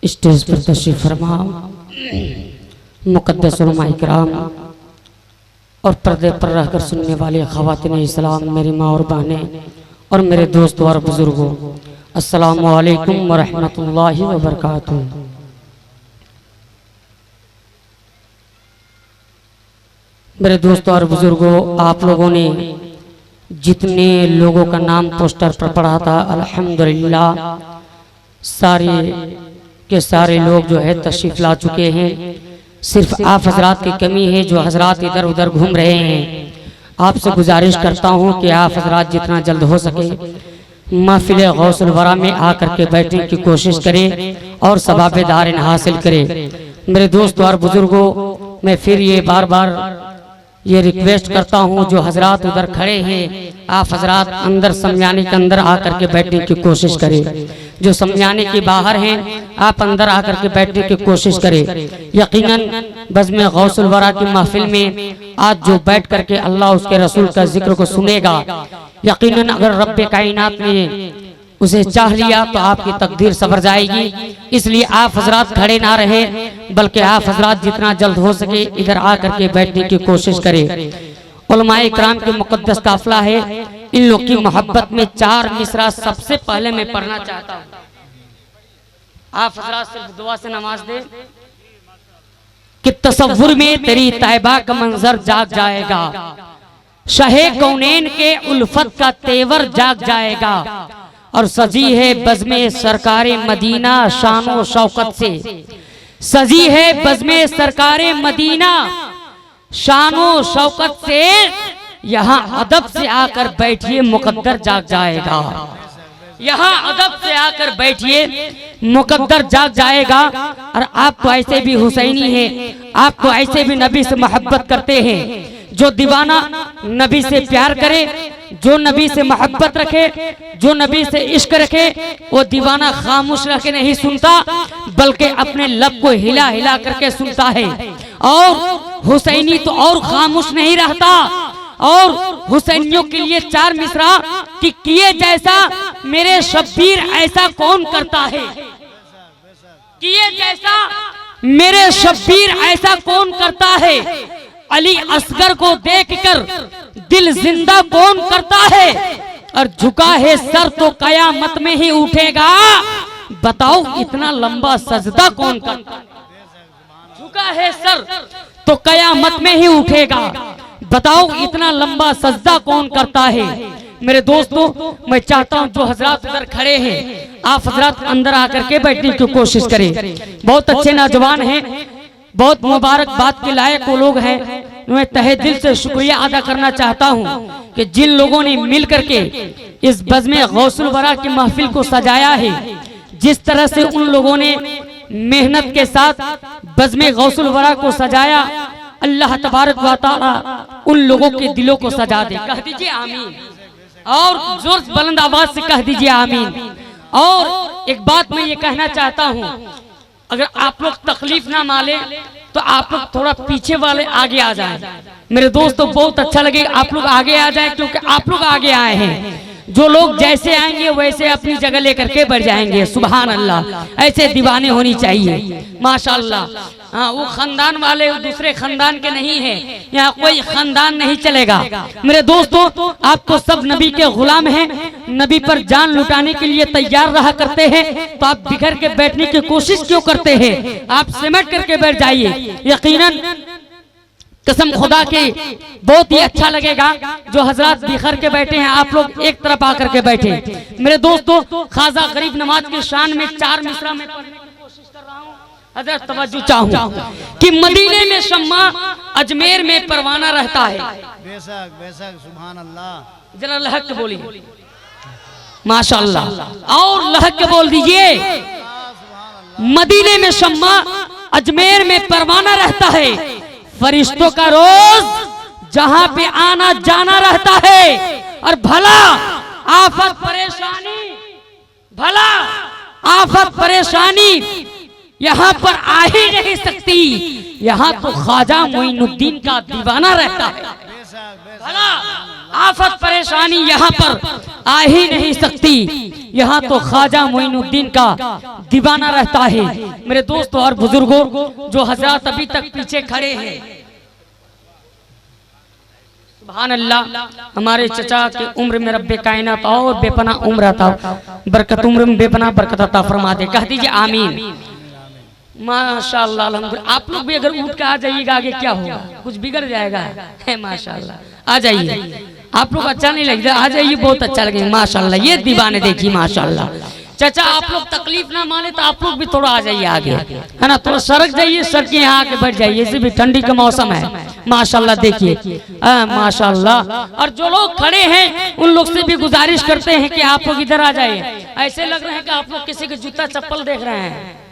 Stage पर तशरीफ फरमा मुक़द्दस उलमा इकराम और पर्दे पर रहकर सुनने वाले ख़वातीन इस्लाम, मेरी माँ और बहनें और मेरे दोस्तों और बुजुर्गों, अस्सलामु अलैकुम व रहमतुल्लाहि व बरकातुहू। मेरे दोस्तों और बुजुर्गों, आप लोगों ने जितने लोगों का नाम पोस्टर पर पढ़ा था, अल्हम्दुलिल्लाह सारे के सारे लोग जो है तशरीफ ला चुके हैं। सिर्फ आप हजरात की कमी है जो हजरात इधर उधर घूम रहे हैं। आपसे गुजारिश करता हूं कि आप हजरात जितना जल्द हो सके महफिल गौसुल वरा में आकर के बैठने की कोशिश करें और सवाब दारिन हासिल करें। मेरे दोस्तों और बुजुर्गों, मैं फिर ये बार बार ये रिक्वेस्ट करता हूं, जो हजरात उधर खड़े हैं आप हजरात अंदर समझाने के अंदर आकर के बैठने की कोशिश करें। जो समझाने के बाहर हैं आप अंदर आकर के बैठने की कोशिश करें। यकीनन बज़्म गौसुल वरा की महफिल में आज जो बैठ करके अल्लाह उसके रसूल का जिक्र को सुनेगा, यकीनन अगर रब्बे कायनात ने उसे चाह लिया तो आपकी तकदीर सवर जाएगी। इसलिए आप हजरात खड़े ना रहे, बल्कि आप हजरात जितना जल्द हो सके इधर आकर के बैठने की कोशिश करें। उलमाए इकराम के मुक़द्दस काफिला है, इन लोग की मोहब्बत में 4 मिसरा सबसे पहले मैं पढ़ना चाहता हूँ। आप हजरात सिर्फ दुआ से नमाज दे कि तसव्वुर में तेरी तैबा का मंजर जाग जाएगा, शहे कौनैन के उल्फत का तेवर जाग जाएगा, और सजी है बज़्मे सरकारे मदीना शानो शौकत से, सजी है बज़्मे सरकारे मदीना शानो शौकत से, यहाँ अदब से आकर बैठिए मुकद्दर जाग जाएगा। यहाँ अदब से आकर बैठिए मुकद्दर जाग जाएगा। और आप तो ऐसे भी हुसैनी हैं, आप तो ऐसे भी नबी से मोहब्बत करते हैं। जो दीवाना नबी से प्यार करे, जो नबी से मोहब्बत रखे, जो नबी से इश्क रखे, वो दीवाना खामोश रह के नहीं सुनता, बल्कि अपने लब को हिला हिला करके सुनता है। और हुसैनी तो और खामोश नहीं रहता। और हुसैनियों के लिए 4 मिसरा कि किए जैसा मेरे शब्बीर ऐसा कौन करता है, किए जैसा मेरे शब्बीर ऐसा कौन करता है, अली असगर को देखकर दिल जिंदा कौन करता है, और झुका है सर तो कयामत में ही उठेगा, बताओ इतना लंबा सजदा कौन करता है। झुका है सर तो कयामत में ही उठेगा, बताओ इतना लंबा सजदा कौन करता है। मेरे दोस्तों, मैं चाहता हूं जो हजरात उधर खड़े हैं आप हजरात अंदर आकर के बैठने की कोशिश करें। बहुत अच्छे नौजवान हैं, बहुत मुबारक बात के लायक वो लोग हैं। मैं तहे दिल से शुक्रिया अदा करना चाहता हूं कि जिन लोगों ने मिल करके इस बज़्म गौसुल वरा की महफिल को सजाया है, जिस तरह से उन लोगों ने मेहनत के साथ बज़्म गौसुल वरा को सजाया, अल्लाह तबारक व तआला उन लोगों के दिलों को सजा दे। कह दीजिए आमीन, और जोर बुलंद आवाज से कह दीजिए आमीन। और एक बात मैं ये कहना चाहता हूँ, अगर आप लोग तकलीफ ना माले तो आप लोग थोड़ा पीछे वाले आगे आ जाएं। मेरे दोस्तों, बहुत अच्छा लगेगा आप लोग आगे आ जाएं, क्योंकि आप लोग आगे आए हैं। जो लोग जैसे आएंगे वैसे अपनी जगह लेकर के बढ़ जाएंगे। सुभान अल्लाह, ऐसे दीवाने होनी चाहिए माशाअल्लाह। हाँ, वो खानदान वाले दूसरे खानदान के नहीं है, यहाँ कोई खानदान नहीं चलेगा। मेरे दोस्तों, आप तो सब नबी के गुलाम हैं, नबी पर जान लुटाने के लिए तैयार रहा करते हैं, तो आप बिखर के बैठने की कोशिश क्यों करते हैं? आप सिमट करके बैठ जाइए। यकीनन कसम खुदा के बहुत ही अच्छा लगेगा जो हजरात बिखर के बैठे हैं, आप लोग एक तरफ आकर के बैठे। मेरे दोस्तों, खाजा गरीब नवाज की शान में 4 मिसरा में पढ़ने की कोशिश कर रहा हूँ। हजरत तवज्जो चाहूँ कि मदीने में शम्मा, अजमेर में परवाना रहता है। बेशक बेशक, सुभान अल्लाह। जरा लहक के बोलिए माशाअल्लाह, और लहक के बोल दीजिए। मदीने में शम्मा, अजमेर में परवाना रहता है, फरिश्तों का रोज जहां पे आना जाना रहता है, और भला आफत परेशानी, भला आफत परेशानी यहाँ पर आ ही नहीं सकती। यहाँ तो ख्वाजा मोइनुद्दीन का दीवाना रहता है। भला आफत परेशानी यहाँ पर आ ही नहीं सकती। यहाँ तो ख्वाजा मोइनुद्दीन का दीवाना रहता है। मेरे दोस्तों और बुजुर्गों, जो हजरत अभी तक पीछे खड़े हैं, सुभान अल्लाह, हमारे चचा के उम्र में रब्बे कायनात और बेपना उम्र आता, बरकत उम्र में बेपना बरकत अता फरमा दे। कह दीजिए आमीन। माशाअल्लाह अल्हम्दुलिल्लाह। आप लोग भी अगर उठ के आ जाइएगा, आगे क्या होगा, कुछ बिगड़ जाएगा है। माशाअल्लाह आ जाइए, आप लोग अच्छा नहीं लगता, आ जाइए, बहुत अच्छा लगेगा माशाअल्लाह। ये दीवाने देखिए माशाअल्लाह। चाचा आप लोग तकलीफ ना माने तो आप लोग भी थोड़ा आ जाइए आगे, है ना, थोड़ा सड़क जाइए, सड़क के यहाँ आके बैठ जाइए, इसे भी ठंडी का मौसम है माशाअल्लाह। देखिए माशाअल्लाह। और जो लोग खड़े हैं उन लोग से भी गुजारिश करते हैं कि आप लोग इधर आ जाइए। ऐसे लग रहे हैं कि आप लोग किसी के जूता चप्पल देख रहे हैं।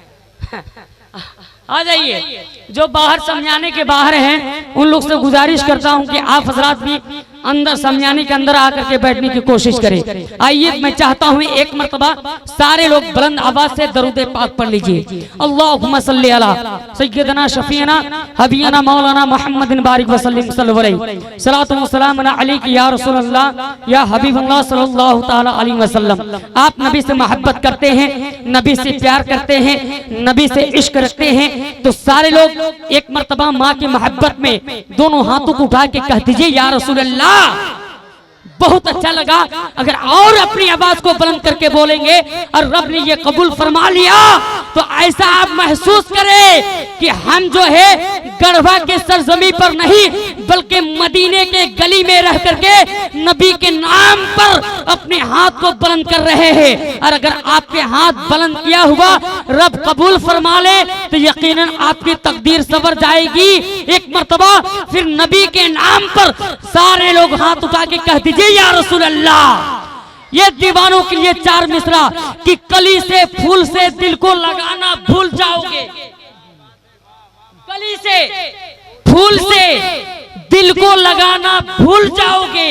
आ जाइए। जो बाहर समझाने के बाहर हैं उन लोग से गुजारिश करता हूं कि आप हजरात भी अंदर समझाने के अंदर आकर के बैठने की कोशिश करें। आइए, मैं चाहता हूं एक मर्तबा सारे लोग बुलंद आवाज से दरूद पाक पढ़ लीजिए। अल्लाहुम्मा सल्ली अला सय्यदना शफीना हबीना मौलाना मुहम्मदिन बारिक वसल्लम सलातु व सलाम अलैका या रसूल अल्लाह या हबीबल्लाह सल्लल्लाहु तआला अलैहि वसल्लम। आप नबी से मोहब्बत करते हैं, नबी से प्यार करते हैं, नबी से इश्क रखते हैं, तो सारे लोग एक मर्तबा माँ की मोहब्बत में दोनों हाथों को उठा के कह दीजिए या रसूल अल्लाह। बहुत अच्छा लगा अगर और अपनी आवाज को बुलंद करके बोलेंगे और रब ने ये कबूल फरमा लिया तो ऐसा आप महसूस करें कि हम जो है गढ़वा के सरजमी पर नहीं बल्कि मदीने के गली में रह करके नबी के नाम पर अपने हाथ को बुलंद कर रहे हैं। और अगर आपके हाथ बुलंद किया हुआ रब कबूल फरमा ले तो यकीनन आपकी तकदीर सवर जाएगी। एक मर्तबा फिर नबी के नाम पर सारे लोग हाथ उठा के कह दीजिए या रसूल अल्लाह। ये दीवानों के लिए चार मिसरा कि कली से फूल से दिल को लगाना भूल जाओगे, कली से फूल से दिल को लगाना भूल जाओगे,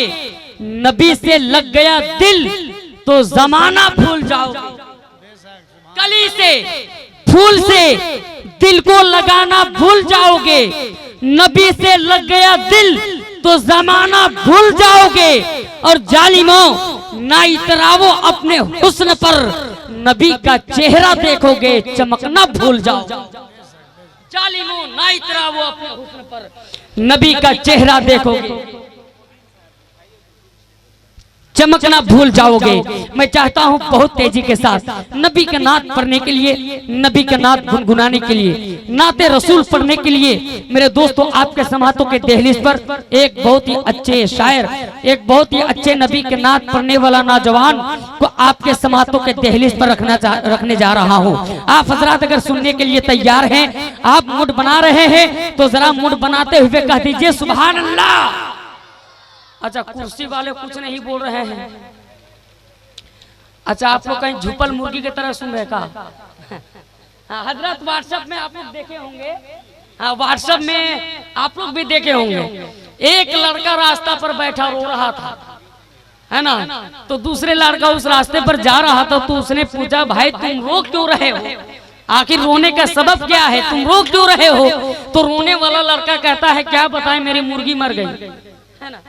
नबी से लग गया दिल तो जमाना भूल जाओगे। कली से फूल से दिल को लगाना भूल जाओगे, नबी से लग गया दिल तो जमाना भूल जाओगे। और जालिमों ना इतरावो अपने हुस्न पर, नबी का चेहरा देखोगे चमकना भूल जाओ। जालिमों ना इतरावो अपने हुस्न पर, नबी का चेहरा देखोगे चमकना भूल जाओगे। मैं चाहता हूं बहुत तेजी के साथ नबी का नात पढ़ने के लिए, नबी का नात गुनगुनाने के लिए, नाते रसूल पढ़ने के लिए मेरे दोस्तों आपके समातों के दहलीज पर एक बहुत ही अच्छे शायर, एक बहुत ही अच्छे नबी के नात पढ़ने वाला नौजवान को आपके समातों के दहलीज पर रखने जा रहा हूं। आप हजरात अगर सुनने के लिए तैयार हैं, आप मूड बना रहे हैं तो जरा मूड बनाते हुए कह दीजिए सुभान अल्लाह। अच्छा, कुर्सी वाले कुछ नहीं बोल रहे हैं। अच्छा, आप लोग कहीं झुपल मुर्गी की तरह सुन रहे का? हाँ, हजरत व्हाट्सएप में आप लोग देखे होंगे, हाँ व्हाट्सएप में आप लोग भी देखे होंगे, एक लड़का रास्ता पर बैठा रो रहा था, है ना, तो दूसरे लड़का उस रास्ते पर जा रहा था तो उसने पूछा भाई तुम रो क्यों रहे हो, आखिर रोने का सबब क्या है, तुम रो क्यों रहे हो? तो रोने वाला लड़का कहता है क्या बताएं मेरी मुर्गी मर गई, है ना।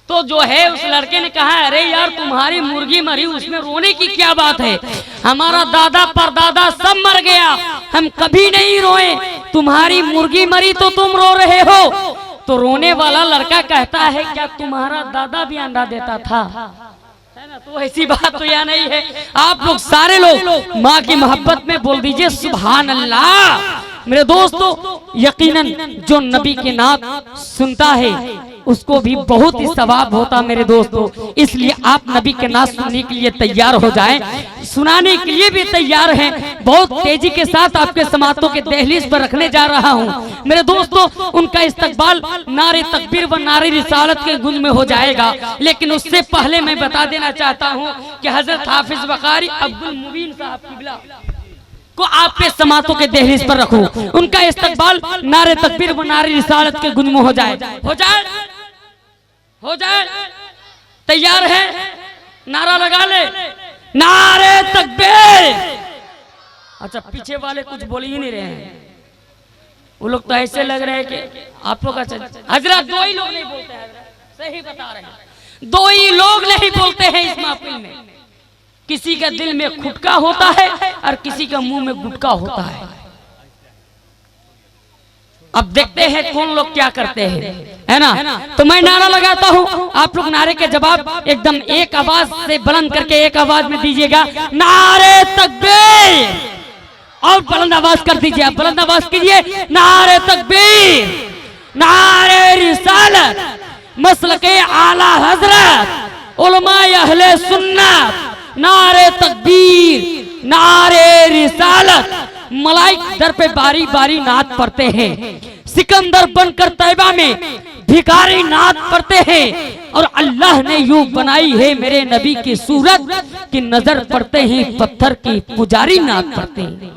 तो जो है उस लड़के ने कहा अरे यार तुम्हारी मुर्गी मरी उसमें रोने की क्या बात है, हमारा दादा परदादा सब मर गया, हम कभी नहीं रोए, तुम्हारी मुर्गी मरी तो तुम रो रहे हो। तो रोने वाला लड़का कहता है क्या तुम्हारा दादा भी अंडा देता था, है ना। तो ऐसी बात तो यहाँ नहीं है। आप लोग सारे लोग माँ की मोहब्बत में बोल दीजिए सुभान अल्लाह। मेरे दोस्तों यकीनन जो नबी के नात सुनता है उसको भी बहुत ही सवाब होता मेरे दोस्तों, इसलिए आप नबी के नात सुनने के लिए तैयार हो जाएं, सुनाने के लिए भी तैयार हैं। बहुत तेजी के साथ आपके समातों के दहलीज पर रखने जा रहा हूं मेरे दोस्तों। उनका इस्तकबाल नारे तकबीर व नारे रिसालत के गुंज में हो जाएगा, लेकिन उससे पहले मैं बता देना चाहता हूं कि हजरत हाफिज वकारी अब्दुल मुबीन साहब किबला को आपके समातों के दहलीज पर रखूं, उनका इस्तकबाल नारे तकबीर व नारे रिसालत के गुंज में हो जाए, हो जाए, हो जाए। तैयार है? नारा लगा ले, नारे तकबीर। अच्छा, पीछे वाले कुछ बोल ही नहीं रहे हैं, वो लोग तो ऐसे लग रहे हैं कि आप लोग अच्छा हजरत दो ही लोग नहीं बोलते हैं, सही बता रहे हैं, दो ही लोग नहीं बोलते हैं इस महफिल में, किसी का दिल में खुटका होता है और किसी का मुंह में गुटका होता है। अब देखते हैं कौन लोग क्या करते हैं, है ना। तो मैं नारा लगाता हूं, आप लोग नारे के जवाब एकदम एक आवाज से बुलंद करके एक आवाज में दीजिएगा, नारे तकबीर। और बुलंद आवाज कर दीजिए, आप बुलंद आवाज कीजिए, नारे तकबीर, नारे रिसालत, मसलके आला हजरत, उलमाए अहले सुन्नत, नारे तकबीर, नारे रिसालत। मलाइक दर पे बारी बारी नात पढ़ते हैं, सिकंदर बनकर तैबा में भिखारी नात पढ़ते हैं, और अल्लाह ने यूं बनाई है मेरे नबी की सूरत कि नजर पड़ते ही पत्थर की पुजारी नात पढ़ते हैं।